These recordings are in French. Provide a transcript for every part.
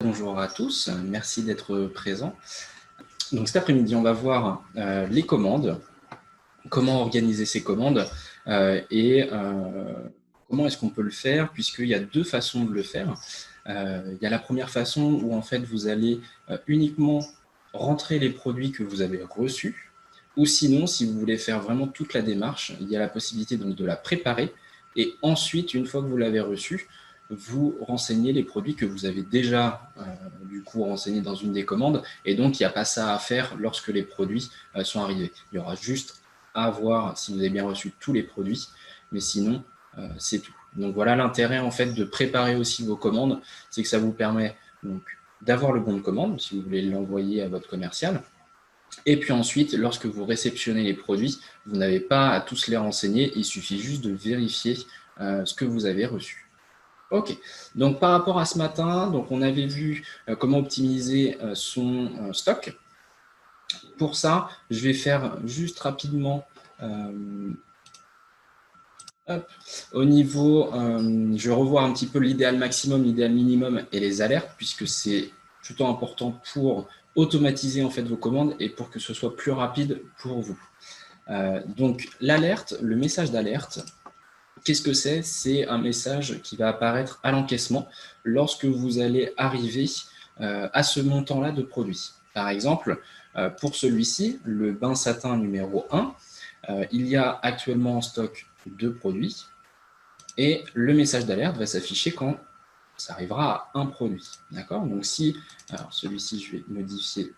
bonjour à tous, merci d'être présents. Donc cet après-midi, on va voir les commandes, comment organiser ces commandes et comment est-ce qu'on peut le faire, puisqu'il y a deux façons de le faire. Il y a la première façon où en fait vous allez uniquement rentrer les produits que vous avez reçus, ou sinon, si vous voulez faire vraiment toute la démarche, il y a la possibilité donc de la préparer et ensuite, une fois que vous l'avez reçue, vous renseignez les produits que vous avez déjà du coup renseignés dans une des commandes, et donc il n'y a pas ça à faire lorsque les produits sont arrivés. Il y aura juste à voir si vous avez bien reçu tous les produits, mais sinon c'est tout. Donc voilà l'intérêt en fait de préparer aussi vos commandes, c'est que ça vous permet donc d'avoir le bon de commande si vous voulez l'envoyer à votre commercial. Et puis ensuite, lorsque vous réceptionnez les produits, vous n'avez pas à tous les renseigner, il suffit juste de vérifier ce que vous avez reçu. Ok, donc par rapport à ce matin, donc on avait vu comment optimiser son stock. Pour ça, je vais faire juste rapidement au niveau, je revois un petit peu l'idéal maximum, l'idéal minimum et les alertes, puisque c'est plutôt important pour automatiser en fait vos commandes et pour que ce soit plus rapide pour vous. Donc l'alerte, le message d'alerte, qu'est-ce que c'est? C'est un message qui va apparaître à l'encaissement lorsque vous allez arriver à ce montant-là de produits. Par exemple, pour celui-ci, le bain satin numéro 1, il y a actuellement en stock 2 produits et le message d'alerte va s'afficher quand ça arrivera à un produit. D'accord? Donc si, alors celui-ci, je vais modifier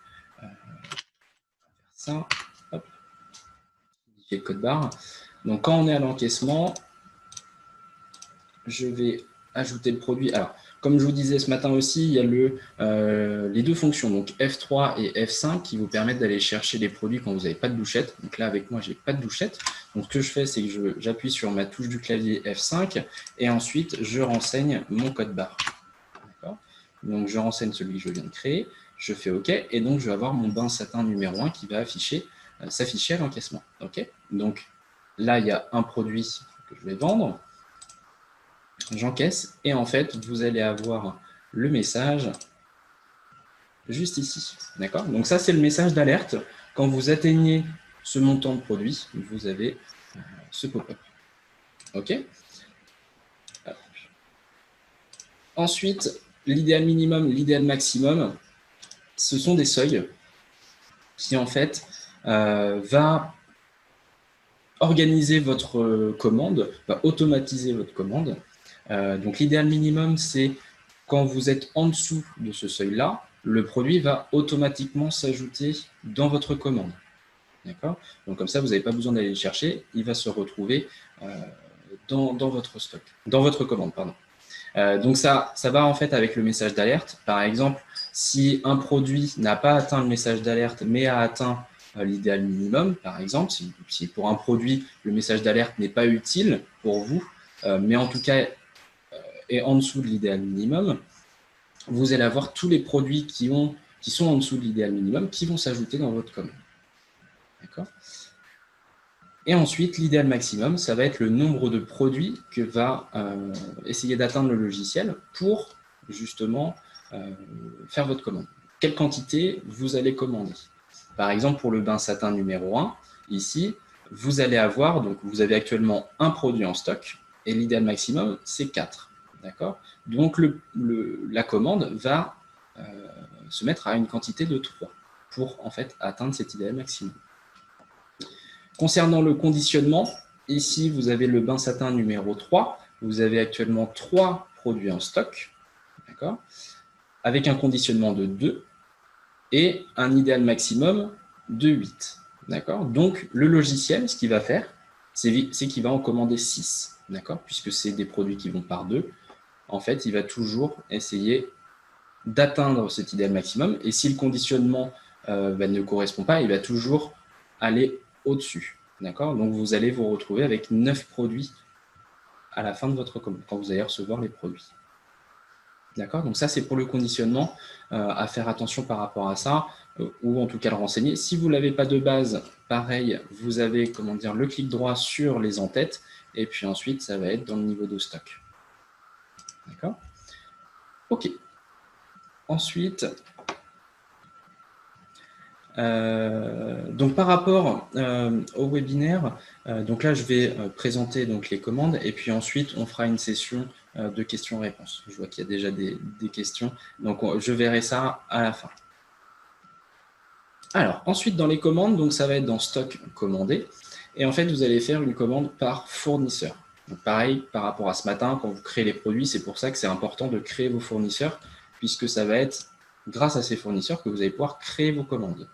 ça, hop, modifier le code barre. Donc quand on est à l'encaissement, je vais ajouter le produit. Alors, comme je vous disais ce matin aussi, il y a les deux fonctions, donc F3 et F5, qui vous permettent d'aller chercher les produits quand vous n'avez pas de douchette. Donc là, avec moi, je n'ai pas de douchette. Donc, ce que je fais, c'est que j'appuie sur ma touche du clavier F5 et ensuite, je renseigne mon code barre. Donc, je renseigne celui que je viens de créer, je fais OK, et donc, je vais avoir mon bain satin numéro 1 qui va s'afficher à l'encaissement. OK. Donc, là, il y a un produit que je vais vendre. J'encaisse et en fait, vous allez avoir le message juste ici. D'accord? Donc ça, c'est le message d'alerte. Quand vous atteignez ce montant de produit, vous avez ce pop-up. OK? Ensuite, l'idéal minimum, l'idéal maximum, ce sont des seuils qui en fait va organiser votre commande, va automatiser votre commande. Donc l'idéal minimum, c'est quand vous êtes en dessous de ce seuil-là, le produit va automatiquement s'ajouter dans votre commande. D'accord? Donc comme ça, vous n'avez pas besoin d'aller le chercher, il va se retrouver dans votre stock, dans votre commande, pardon. Donc ça va en fait avec le message d'alerte. Par exemple, si un produit n'a pas atteint le message d'alerte, mais a atteint l'idéal minimum, par exemple, si pour un produit, le message d'alerte n'est pas utile pour vous, mais en tout cas est en dessous de l'idéal minimum, vous allez avoir tous les produits qui sont en dessous de l'idéal minimum qui vont s'ajouter dans votre commande. D'accord? Et ensuite, l'idéal maximum, ça va être le nombre de produits que va essayer d'atteindre le logiciel pour justement faire votre commande. Quelle quantité vous allez commander? Par exemple, pour le bain satin numéro 1, ici, vous allez avoir, donc vous avez actuellement un produit en stock et l'idéal maximum, c'est 4. D'accord? Donc, la commande va se mettre à une quantité de 3 pour en fait atteindre cet idéal maximum. Concernant le conditionnement, ici, vous avez le bain satin numéro 3. Vous avez actuellement 3 produits en stock, d'accord, avec un conditionnement de 2 et un idéal maximum de 8. D'accord. Donc, le logiciel, ce qu'il va faire, c'est qu'il va en commander 6, d'accord, puisque c'est des produits qui vont par 2. En fait, il va toujours essayer d'atteindre cet idéal maximum. Et si le conditionnement ne correspond pas, il va toujours aller au-dessus. D'accord? Donc, vous allez vous retrouver avec 9 produits à la fin de votre commande, quand vous allez recevoir les produits. D'accord? Donc, ça, c'est pour le conditionnement, à faire attention par rapport à ça, ou en tout cas le renseigner. Si vous ne l'avez pas de base, pareil, vous avez le clic droit sur les en-têtes, et puis ensuite, ça va être dans le niveau de stock. D'accord? Ok. ensuite, donc par rapport au webinaire, donc là je vais présenter donc les commandes et puis ensuite on fera une session de questions-réponses. Je vois qu'il y a déjà des questions, donc je verrai ça à la fin. Alors ensuite dans les commandes, donc ça va être dans stock commandé et en fait vous allez faire une commande par fournisseur. Donc pareil par rapport à ce matin quand vous créez les produits, c'est pour ça que c'est important de créer vos fournisseurs puisque ça va être grâce à ces fournisseurs que vous allez pouvoir créer vos commandes.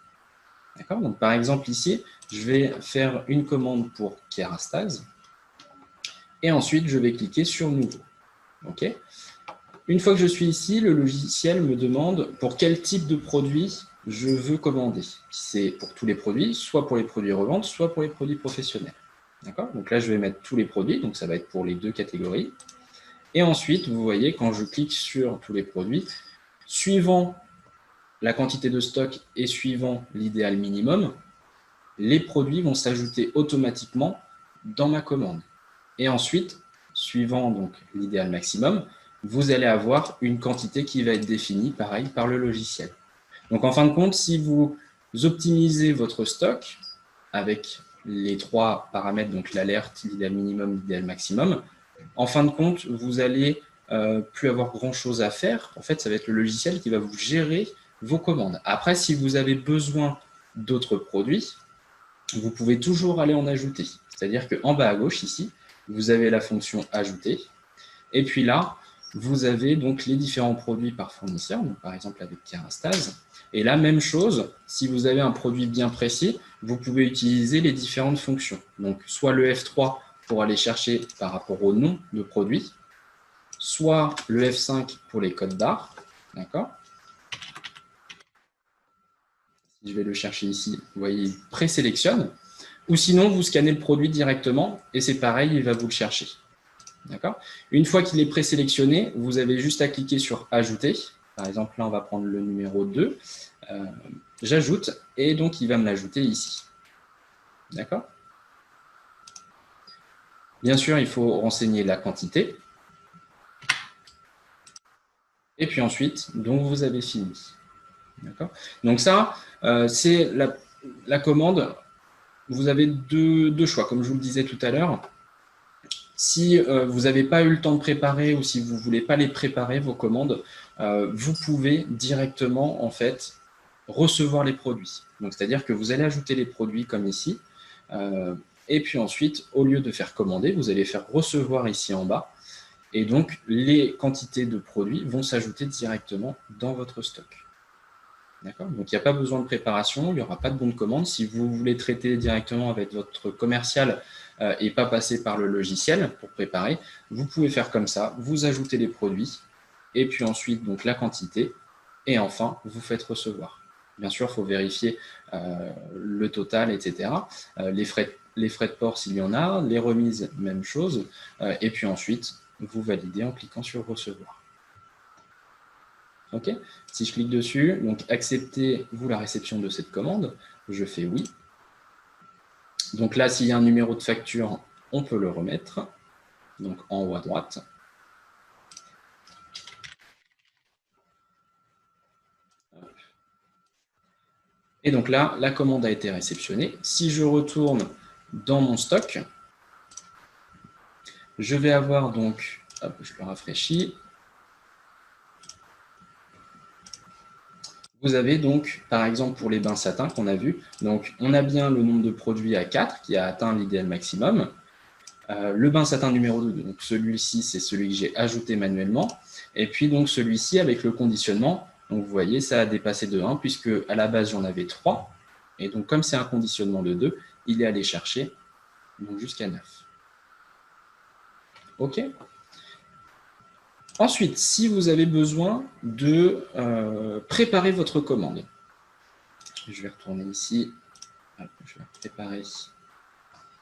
D'accord. Donc, par exemple, ici, je vais faire une commande pour Kerastase et ensuite, je vais cliquer sur Nouveau. OK. Une fois que je suis ici, le logiciel me demande pour quel type de produit je veux commander. C'est pour tous les produits, soit pour les produits revente, soit pour les produits professionnels. D'accord. Donc là, je vais mettre tous les produits, donc ça va être pour les deux catégories. Et ensuite, vous voyez, quand je clique sur tous les produits, suivant la quantité de stock et suivant l'idéal minimum, les produits vont s'ajouter automatiquement dans ma commande. Et ensuite, suivant donc l'idéal maximum, vous allez avoir une quantité qui va être définie, pareil, par le logiciel. Donc en fin de compte, si vous optimisez votre stock avec les trois paramètres, donc l'alerte, l'idéal minimum, l'idéal maximum, en fin de compte, vous allez plus avoir grand-chose à faire. En fait, ça va être le logiciel qui va vous gérer vos commandes. Après, si vous avez besoin d'autres produits, vous pouvez toujours aller en ajouter. C'est-à-dire qu'en bas à gauche, ici, vous avez la fonction ajouter. Et puis là, vous avez donc les différents produits par fournisseur, donc par exemple avec Kerastase. Et là, même chose, si vous avez un produit bien précis, vous pouvez utiliser les différentes fonctions. Donc soit le F3 pour aller chercher par rapport au nom de produit, soit le F5 pour les codes barres, d'accord. Si je vais le chercher ici, vous voyez, il présélectionne. Ou sinon, vous scannez le produit directement et c'est pareil, il va vous le chercher. D'accord. Une fois qu'il est présélectionné, vous avez juste à cliquer sur « Ajouter ». Par exemple, là, on va prendre le numéro 2. J'ajoute et donc, il va me l'ajouter ici. D'accord. Bien sûr, il faut renseigner la quantité. Et puis ensuite, donc, vous avez fini. D'accord. Donc ça, c'est la commande. Vous avez deux choix, comme je vous le disais tout à l'heure. Si vous n'avez pas eu le temps de préparer ou si vous ne voulez pas les préparer, vos commandes, vous pouvez directement en fait recevoir les produits. Donc, c'est-à-dire que vous allez ajouter les produits comme ici, et puis ensuite, au lieu de faire commander, vous allez faire recevoir ici en bas, et donc les quantités de produits vont s'ajouter directement dans votre stock. D'accord. Donc, il n'y a pas besoin de préparation, il n'y aura pas de bon de commande. Si vous voulez traiter directement avec votre commercial et pas passer par le logiciel pour préparer, vous pouvez faire comme ça, vous ajoutez les produits, et puis ensuite donc la quantité, et enfin, vous faites recevoir. Bien sûr, il faut vérifier le total, etc. Les frais de port s'il y en a, les remises, même chose, et puis ensuite, vous validez en cliquant sur recevoir. OK. Si je clique dessus, donc acceptez-vous la réception de cette commande, je fais oui. Donc là, s'il y a un numéro de facture, on peut le remettre, donc en haut à droite. Et donc là, la commande a été réceptionnée. Si je retourne dans mon stock, je vais avoir donc, hop, je le rafraîchis. Vous avez donc, par exemple, pour les bains satin qu'on a vu, donc on a bien le nombre de produits à 4 qui a atteint l'idéal maximum. Le bain satin numéro 2, donc celui-ci, c'est celui que j'ai ajouté manuellement. Et puis donc celui-ci avec le conditionnement, donc vous voyez, ça a dépassé de 1 puisque à la base j'en avais 3. Et donc comme c'est un conditionnement de 2, il est allé chercher jusqu'à 9. OK. Ensuite, si vous avez besoin de préparer votre commande, je vais retourner ici, je vais préparer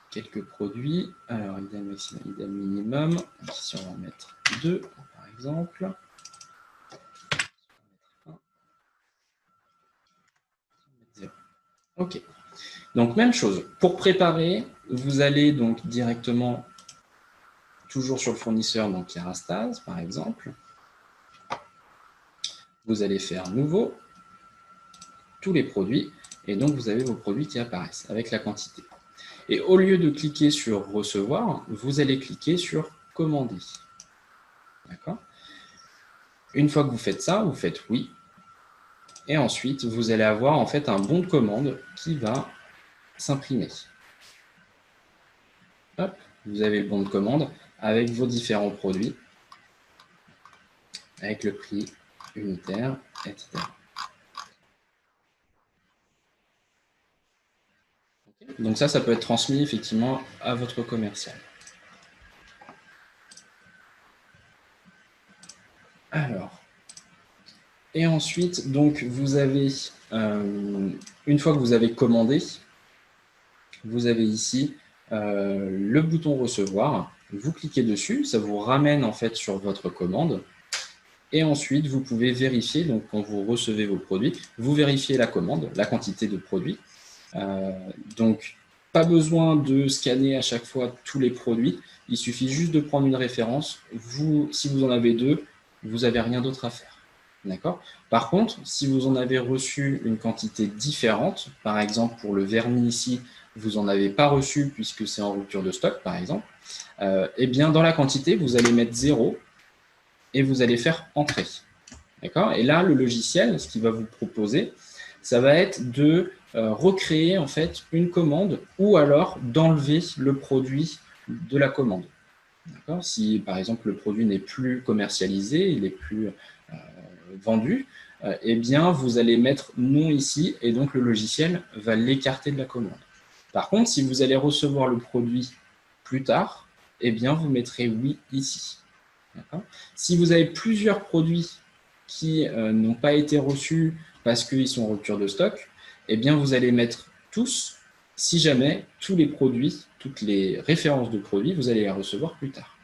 quelques produits. Alors, idéal maximum, idéal minimum. Ici, on va en mettre 2, par exemple. OK. Donc, même chose. Pour préparer, vous allez donc directement, toujours sur le fournisseur, donc Kerastase, par exemple. Vous allez faire nouveau, tous les produits, et donc vous avez vos produits qui apparaissent avec la quantité. Et au lieu de cliquer sur recevoir, vous allez cliquer sur commander. D'accord? Une fois que vous faites ça, vous faites oui. Et ensuite, vous allez avoir en fait un bon de commande qui va s'imprimer. Hop, vous avez le bon de commande avec vos différents produits, avec le prix unitaire, etc. Donc ça peut être transmis effectivement à votre commercial. Alors, et ensuite, donc vous avez, une fois que vous avez commandé, vous avez ici le bouton recevoir. Vous cliquez dessus, ça vous ramène en fait sur votre commande. Et ensuite, vous pouvez vérifier, donc quand vous recevez vos produits, vous vérifiez la commande, la quantité de produits. Donc, pas besoin de scanner à chaque fois tous les produits. Il suffit juste de prendre une référence. Si vous en avez deux, vous n'avez rien d'autre à faire. D'accord ? Par contre, si vous en avez reçu une quantité différente, par exemple pour le vernis ici, vous n'en avez pas reçu puisque c'est en rupture de stock, par exemple, eh bien dans la quantité, vous allez mettre 0 et vous allez faire entrer. D'accord ? Et là, le logiciel, ce qu'il va vous proposer, ça va être de recréer en fait une commande ou alors d'enlever le produit de la commande. Si par exemple le produit n'est plus commercialisé, il n'est plus vendu, eh bien vous allez mettre non ici et donc le logiciel va l'écarter de la commande. Par contre, si vous allez recevoir le produit plus tard, eh bien vous mettrez oui ici. Si vous avez plusieurs produits qui n'ont pas été reçus parce qu'ils sont en rupture de stock, eh bien vous allez mettre tous, si jamais tous les produits, toutes les références de produits, vous allez les recevoir plus tard.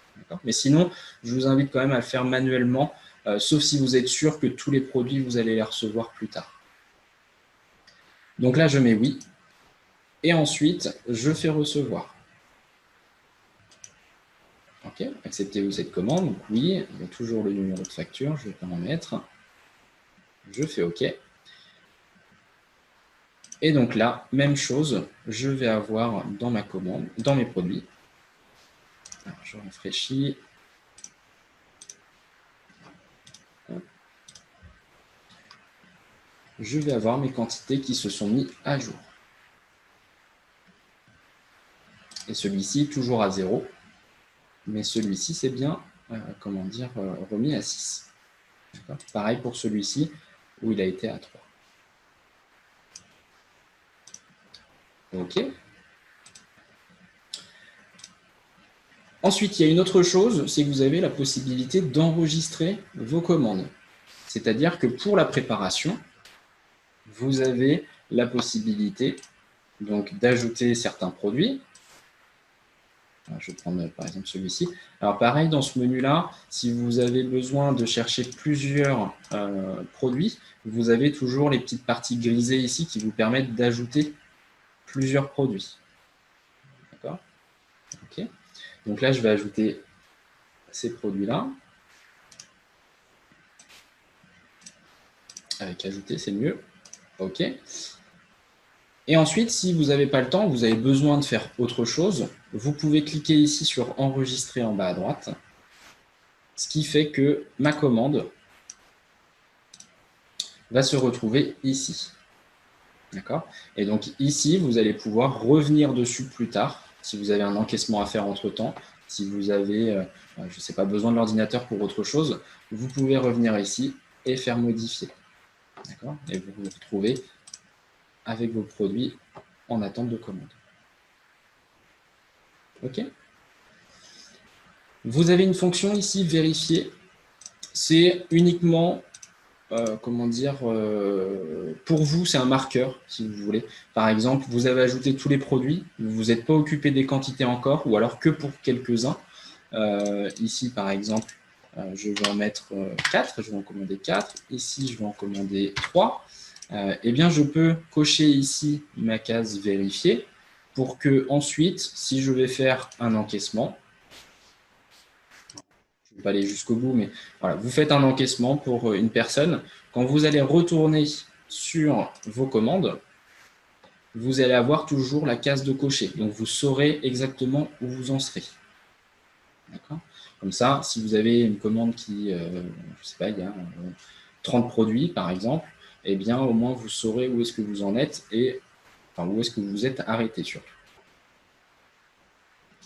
Mais sinon, je vous invite quand même à le faire manuellement, sauf si vous êtes sûr que tous les produits, vous allez les recevoir plus tard. Donc là, je mets oui. Et ensuite, je fais recevoir. Ok, acceptez-vous cette commande? Donc oui, il y a toujours le numéro de facture, je ne vais pas en mettre. Je fais OK. Et donc là, même chose, je vais avoir dans ma commande, dans mes produits. Alors, je rafraîchis. Je vais avoir mes quantités qui se sont mis à jour. Et celui-ci, toujours à 0. Mais celui-ci, c'est bien, remis à 6. Pareil pour celui-ci, où il a été à 3. OK. Ensuite, il y a une autre chose, c'est que vous avez la possibilité d'enregistrer vos commandes. C'est-à-dire que pour la préparation, vous avez la possibilité d'ajouter certains produits. Je vais prendre par exemple celui-ci. Alors pareil, dans ce menu-là, si vous avez besoin de chercher plusieurs produits, vous avez toujours les petites parties grisées ici qui vous permettent d'ajouter plusieurs produits. D'accord ? Ok. Donc là, je vais ajouter ces produits-là. Avec ajouter, c'est mieux. OK. Et ensuite, si vous n'avez pas le temps, vous avez besoin de faire autre chose, vous pouvez cliquer ici sur enregistrer en bas à droite, ce qui fait que ma commande va se retrouver ici. D'accord ? Et donc ici, vous allez pouvoir revenir dessus plus tard, si vous avez un encaissement à faire entre-temps, si vous avez, je ne sais pas, besoin de l'ordinateur pour autre chose, vous pouvez revenir ici et faire modifier. D'accord ? Et vous vous retrouvez avec vos produits en attente de commande. OK ? Vous avez une fonction ici, vérifier. C'est uniquement, pour vous, c'est un marqueur, si vous voulez. Par exemple, vous avez ajouté tous les produits, vous ne vous êtes pas occupé des quantités encore, ou alors que pour quelques-uns. Ici, par exemple, je vais en mettre 4, je vais en commander 4. Ici, je vais en commander 3. Eh bien, je peux cocher ici ma case vérifier pour que ensuite, si je vais faire un encaissement, vais pas aller jusqu'au bout, mais voilà, vous faites un encaissement pour une personne. Quand vous allez retourner sur vos commandes, vous allez avoir toujours la case de cocher. Donc, vous saurez exactement où vous en serez. D'accord ? Comme ça, si vous avez une commande qui, je ne sais pas, il y a 30 produits, par exemple, eh bien, au moins, vous saurez où est-ce que vous en êtes et enfin, où est-ce que vous vous êtes arrêté, surtout.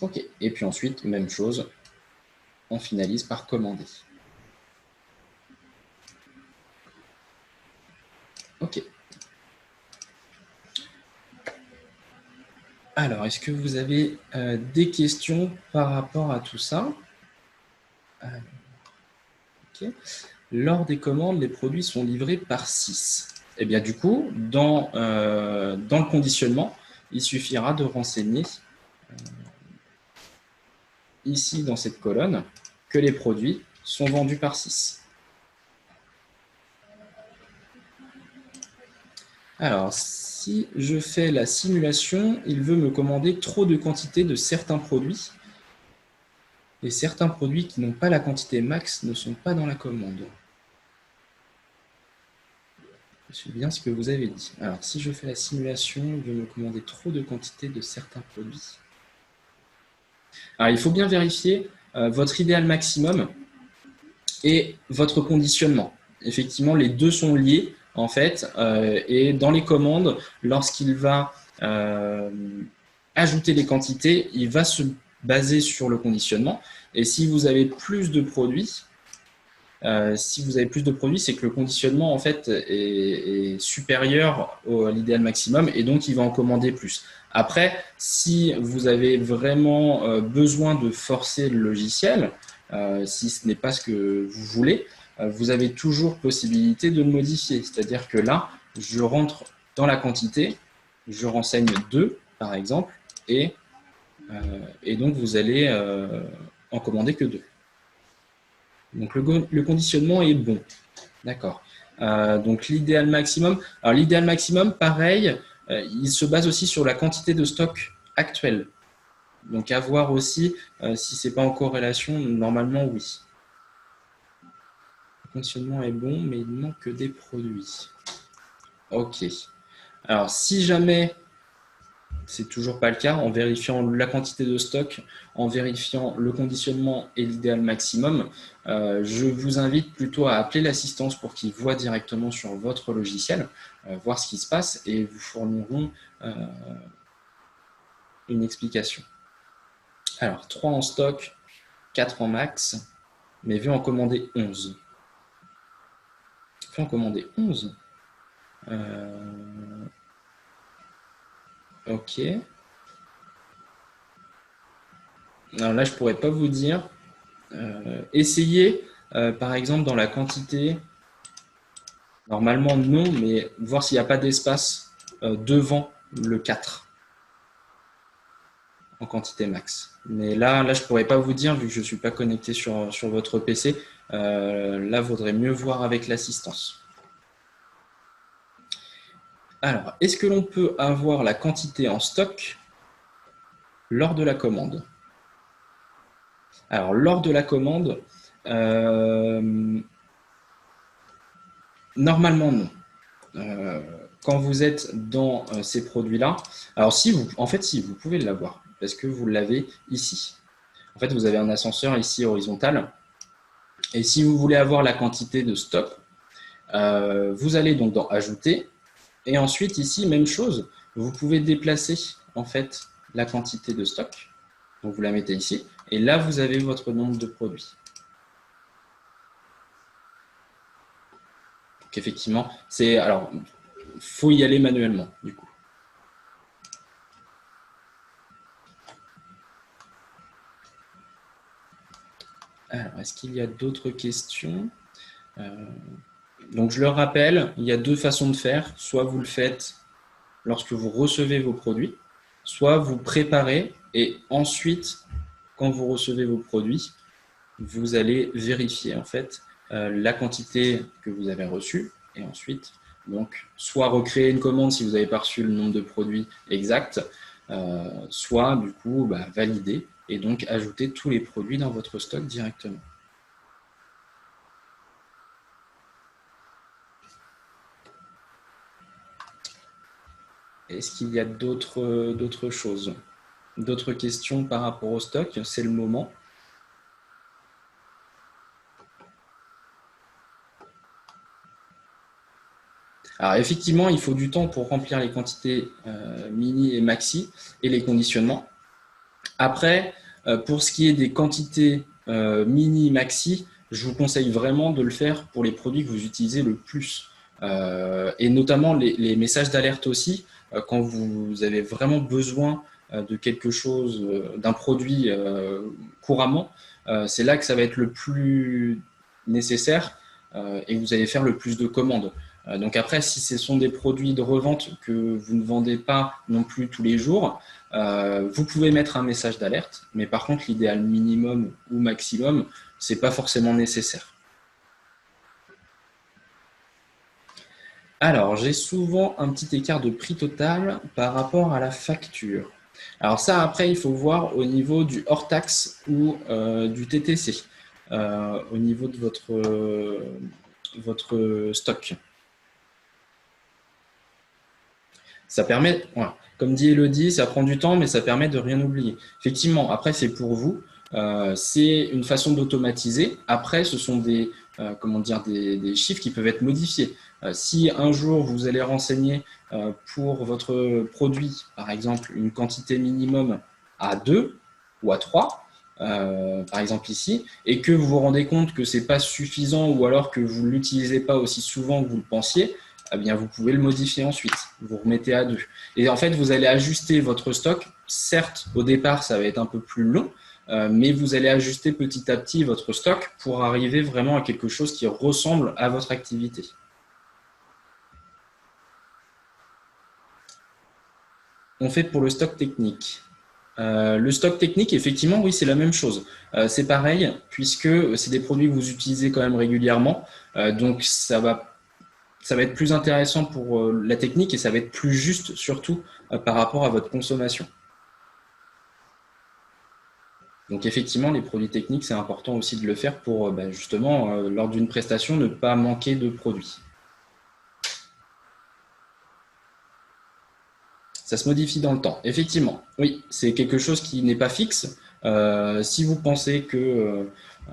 OK. Et puis ensuite, même chose, on finalise par commander. OK. Alors, est-ce que vous avez des questions par rapport à tout ça? OK. Lors des commandes, les produits sont livrés par 6. Eh bien, du coup, dans le conditionnement, il suffira de renseigner ici, dans cette colonne, que les produits sont vendus par 6. Alors, si je fais la simulation, il veut me commander trop de quantité de certains produits. Et certains produits qui n'ont pas la quantité max ne sont pas dans la commande. Je sais bien ce que vous avez dit. Alors, si je fais la simulation, il veut me commander trop de quantité de certains produits. Alors, il faut bien vérifier votre idéal maximum et votre conditionnement. Effectivement, les deux sont liés, en fait, et dans les commandes, lorsqu'il va ajouter les quantités, il va se baser sur le conditionnement. Et si vous avez plus de produits, c'est que le conditionnement en fait est supérieur à l'idéal maximum et donc il va en commander plus. Après, si vous avez vraiment besoin de forcer le logiciel, si ce n'est pas ce que vous voulez, vous avez toujours possibilité de le modifier. C'est-à-dire que là, je rentre dans la quantité, je renseigne 2 par exemple, et donc vous allez en commander que 2. Donc le conditionnement est bon. D'accord. Donc l'idéal maximum. Alors l'idéal maximum, pareil, il se base aussi sur la quantité de stock actuelle. Donc à voir aussi si c'est pas en corrélation, normalement oui. Le conditionnement est bon, mais il manque que des produits. Ok. Alors si jamais c'est toujours pas le cas, en vérifiant la quantité de stock, en vérifiant le conditionnement et l'idéal maximum, je vous invite plutôt à appeler l'assistance pour qu'il voit directement sur votre logiciel, voir ce qui se passe et vous fourniront une explication. Alors, 3 en stock, 4 en max, mais veut en commander 11. Veut en commander 11 Ok. Alors là, je ne pourrais pas vous dire. Essayez, par exemple, dans la quantité, normalement non, mais voir s'il n'y a pas d'espace devant le 4 en quantité max. Mais là je ne pourrais pas vous dire, vu que je ne suis pas connecté sur votre PC. Là, il vaudrait mieux voir avec l'assistance. Alors, est-ce que l'on peut avoir la quantité en stock lors de la commande? Alors, lors de la commande, normalement non. Quand vous êtes dans ces produits-là, alors si vous pouvez l'avoir, parce que vous l'avez ici. En fait, vous avez un ascenseur ici horizontal, et si vous voulez avoir la quantité de stock, vous allez donc dans Ajouter, et ensuite ici, même chose, vous pouvez déplacer en fait la quantité de stock, donc vous la mettez ici, et là vous avez votre nombre de produits. Donc effectivement, alors faut y aller manuellement du coup. Alors, est-ce qu'il y a d'autres questions? Donc, je le rappelle, il y a deux façons de faire. Soit vous le faites lorsque vous recevez vos produits, soit vous préparez et ensuite, quand vous recevez vos produits, vous allez vérifier en fait la quantité que vous avez reçue et ensuite, donc, soit recréer une commande si vous n'avez pas reçu le nombre de produits exact, soit du coup valider et donc ajouter tous les produits dans votre stock directement. est-ce qu'il y a d'autres choses? D'autres questions par rapport au stock? C'est le moment. Alors effectivement, il faut du temps pour remplir les quantités mini et maxi et les conditionnements. Après, pour ce qui est des quantités mini, maxi, je vous conseille vraiment de le faire pour les produits que vous utilisez le plus. Et notamment les messages d'alerte aussi, quand vous avez vraiment besoin de quelque chose, d'un produit couramment, c'est là que ça va être le plus nécessaire et vous allez faire le plus de commandes. Donc après, si ce sont des produits de revente que vous ne vendez pas non plus tous les jours, vous pouvez mettre un message d'alerte, mais par contre, l'idéal minimum ou maximum, c'est pas forcément nécessaire. Alors, j'ai souvent un petit écart de prix total par rapport à la facture. Alors ça, après, il faut voir au niveau du hors-taxe ou du TTC, au niveau de votre stock. Ça permet, voilà, comme dit Elodie, ça prend du temps, mais ça permet de rien oublier. Effectivement, après, c'est pour vous. C'est une façon d'automatiser. Après, ce sont comment dire, des chiffres qui peuvent être modifiés. Si un jour, vous allez renseigner pour votre produit, par exemple, une quantité minimum à 2 ou à 3, par exemple ici, et que vous vous rendez compte que ce n'est pas suffisant ou alors que vous ne l'utilisez pas aussi souvent que vous le pensiez, eh bien, vous pouvez le modifier ensuite. Vous remettez à 2. Et en fait, vous allez ajuster votre stock. Certes, au départ, ça va être un peu plus long, mais vous allez ajuster petit à petit votre stock pour arriver vraiment à quelque chose qui ressemble à votre activité. On fait pour le stock technique. Le stock technique, effectivement, oui, c'est la même chose. C'est pareil, puisque c'est des produits que vous utilisez quand même régulièrement. Donc, ça va être plus intéressant pour la technique et ça va être plus juste surtout par rapport à votre consommation. Donc effectivement, les produits techniques, c'est important aussi de le faire pour justement, lors d'une prestation, ne pas manquer de produits. Ça se modifie dans le temps. Effectivement, oui, c'est quelque chose qui n'est pas fixe. Si vous pensez que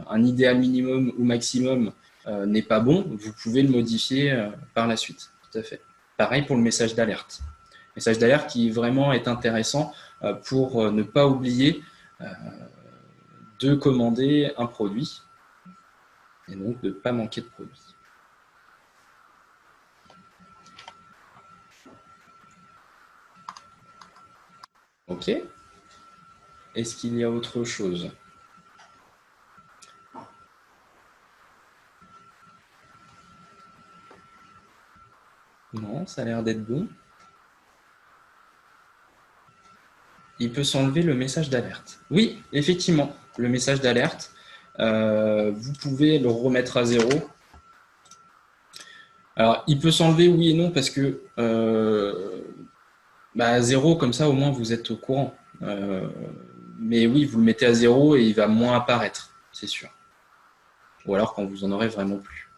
un idéal minimum ou maximum n'est pas bon, vous pouvez le modifier par la suite. Tout à fait. Pareil pour le message d'alerte. Message d'alerte qui vraiment est intéressant pour ne pas oublier de commander un produit et donc de ne pas manquer de produits. Ok. Est-ce qu'il y a autre chose? Non, ça a l'air d'être bon. Il peut s'enlever le message d'alerte. Oui, effectivement, le message d'alerte, vous pouvez le remettre à 0. Alors, il peut s'enlever oui et non parce que 0, comme ça, au moins, vous êtes au courant. Mais oui, vous le mettez à 0 et il va moins apparaître, c'est sûr. Ou alors quand vous en aurez vraiment plus.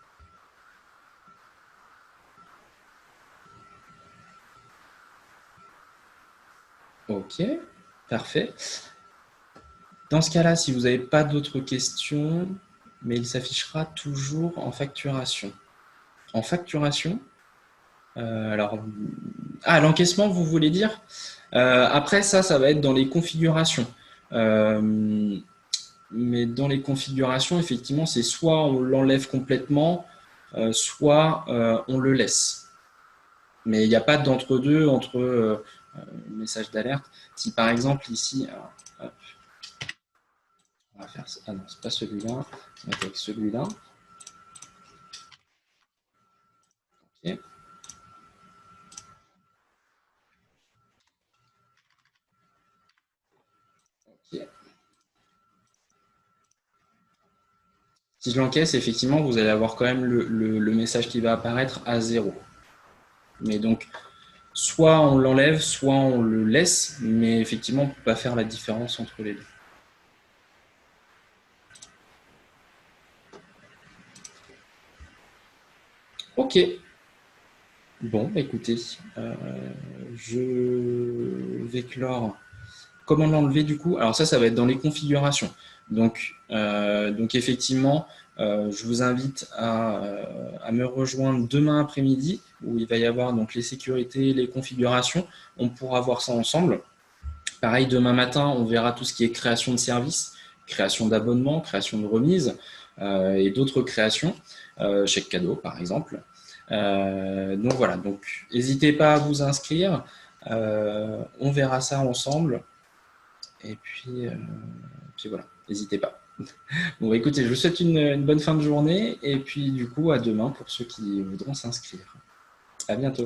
Ok, parfait. Dans ce cas-là, si vous n'avez pas d'autres questions, mais il s'affichera toujours en facturation. En facturation, alors, l'encaissement, vous voulez dire? Après, ça va être dans les configurations. Mais dans les configurations, effectivement, c'est soit on l'enlève complètement, soit on le laisse. Mais il n'y a pas d'entre-deux entre message d'alerte. Si par exemple ici, on va faire ça. Ah non, c'est pas celui-là. On va avec celui-là. Okay. Okay. Si je l'encaisse, effectivement, vous allez avoir quand même le message qui va apparaître à 0. Mais donc, soit on l'enlève, soit on le laisse, mais effectivement, on ne peut pas faire la différence entre les deux. Ok. Bon, bah, écoutez, je vais clore. Comment l'enlever du coup? Alors ça va être dans les configurations. Donc effectivement, je vous invite à me rejoindre demain après-midi où il va y avoir donc les sécurités, les configurations. On pourra voir ça ensemble. Pareil, demain matin, on verra tout ce qui est création de services, création d'abonnements, création de remises et d'autres créations, chèque cadeau par exemple. Donc voilà, donc n'hésitez pas à vous inscrire. On verra ça ensemble. Et puis voilà, n'hésitez pas. Bon, bah, écoutez, je vous souhaite une bonne fin de journée et puis du coup à demain pour ceux qui voudront s'inscrire. À bientôt.